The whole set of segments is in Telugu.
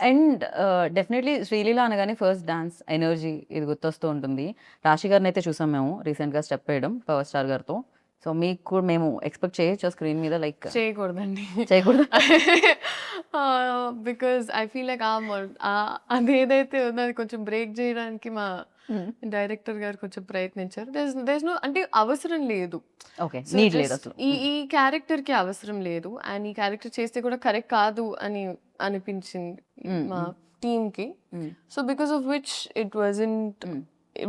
అండ్ డెఫినెట్లీ శ్రీలీల అనగానే ఫస్ట్ డాన్స్ ఎనర్జీ ఇది గుర్తొస్తూ ఉంటుంది. రాశి గారిని అయితే చూసాం మేము రీసెంట్గా స్టెప్ వేయడం పవర్ స్టార్ గారితో. సో మీకు కూడా మేము ఎక్స్పెక్ట్ చేయొచ్చు స్క్రీన్ మీద లైక్ చేయకూడదండి. చేయకూడదు. బికాజ్ ఐ ఫీల్ లైక్ అదేదైతే ఉందో అది కొంచెం బ్రేక్ చేయడానికి మా డైరెక్టర్ గారు కొంచెం ప్రయత్నించారు. దేస్ నో అంటే అవసరం లేదు. ఓకే, So నీడ్ లేదు just అసలు. ఈ క్యారెక్టర్కి అవసరం లేదు అండ్ ఈ క్యారెక్టర్ చేస్తే కూడా కరెక్ట్ కాదు అని అనిపించింది మా టీమ్కి. So because of which it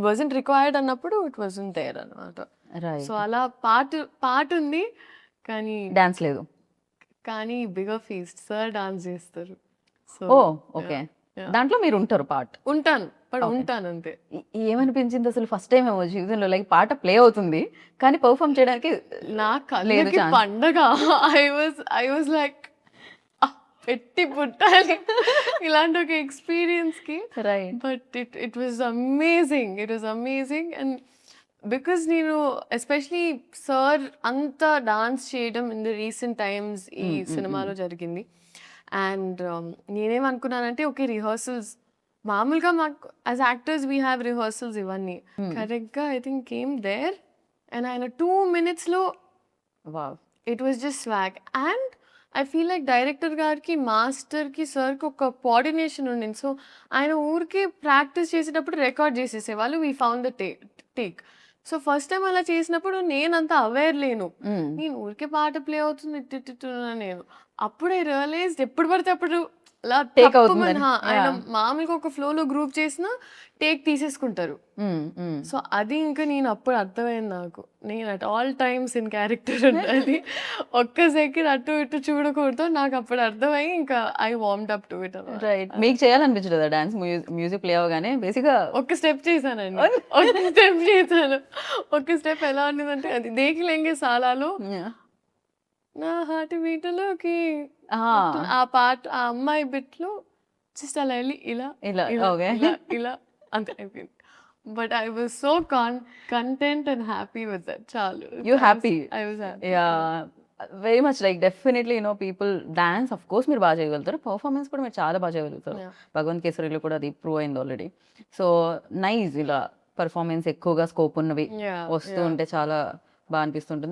wasn't required అన్నప్పుడు ఇట్ వాజంట్ దేర్ అనమాట. రైట్. సో అలా పాట ఉంది కానీ డాన్స్ లేదు. కానీ బిగర్ ఫీస్ట్ సార్ డాన్స్ చేస్తారు. సో ఓ ఓకే, దాంట్లో మీరు ఉంటారు పార్ట్. ఉంటాను ఉంటాను అంతే. ఏమనిపించింది అసలు ఫస్ట్ టైం ఏమో జీవితంలో లైక్ పాట ప్లే అవుతుంది కానీ పర్ఫామ్ చేయడానికి నా లేదు కళ్ళకి chance. పండగ. ఐ వాజ్ లైక్ పెట్టి పుట్టాలి ఇలాంటి ఒక ఎక్స్పీరియన్స్ కి. Right. But it was amazing. And because నేను ఎస్పెషలీ సార్ అంత డాన్స్ చేయడం ఇన్ ద రీసెంట్ టైమ్స్ ఈ సినిమాలో జరిగింది. అండ్ నేనేమనుకున్నానంటే ఓకే రిహర్సల్స్ మామూలుగా మాకు as actors we have rehearsals ఇవన్నీ కరెక్ట్గా I think came there and ఆయన 2 minutesలో wow. It was just swag. And I feel like director గారికి మాస్టర్కి సార్కి ఒక కోఆర్డినేషన్ ఉండింది. సో ఆయన ఊరికి ప్రాక్టీస్ చేసేటప్పుడు రికార్డ్ చేసేసేవాళ్ళు. We found the take. So first time అలా చేసినప్పుడు నేనంతా అవేర్ లేను. నేను ఊరికే పాట ప్లే అవుతుంది నేను అప్పుడే రియలైజ్ ఎప్పుడు పడితే అప్పుడు అలా Take అవుతుందని. ఆయన మామూలుగా ఒక ఫ్లోలో గ్రూప్ చేసిన టేక్ తీసేసుకుంటారు. సో అది ఇంకా నేను అప్పుడు అర్థమైంది నాకు నేను at all times in character ఉండాలి. ఒక్క సెకండ్ అటు ఇటు చూడకూడదు. నాకు అప్పుడు అర్థమై ఇంకా I warmed up to it. Right. మీకు చేయాలనిపించదు కదా డాన్స్? మ్యూజిక్ ప్లే అవగానే బేసిక్గా ఒక స్టెప్ చేశానండి. ఒక స్టెప్ ఎలా ఉండేదంటే అది దేకి లెంగే సాలాలో నా హార్ట్ బీట్లోకి ఆ పాట ఆ అమ్మాయి బిట్లో జస్ట్ అలా వెళ్ళి ఇలా ఇలా ఓకే. ఇలా అంతే అయిపోయింది. But I was so content and happy with that. చాలు. You happy? I was happy. Yeah, very much like definitely people dance of course మీరు బాగా చేయగలుగుతారు, పర్ఫార్మెన్స్ కూడా మీరు చాలా బాగా చేయగలుగుతారు. భగవంత్ కేసరిలో కూడా అది ప్రూవ్ అయింది ఆల్రెడీ. సో నైస్, ఇలా పర్ఫార్మెన్స్ ఎక్కువగా స్కోప్ ఉన్నవి వస్తూ ఉంటే చాలా బాగా అనిపిస్తుంటుంది.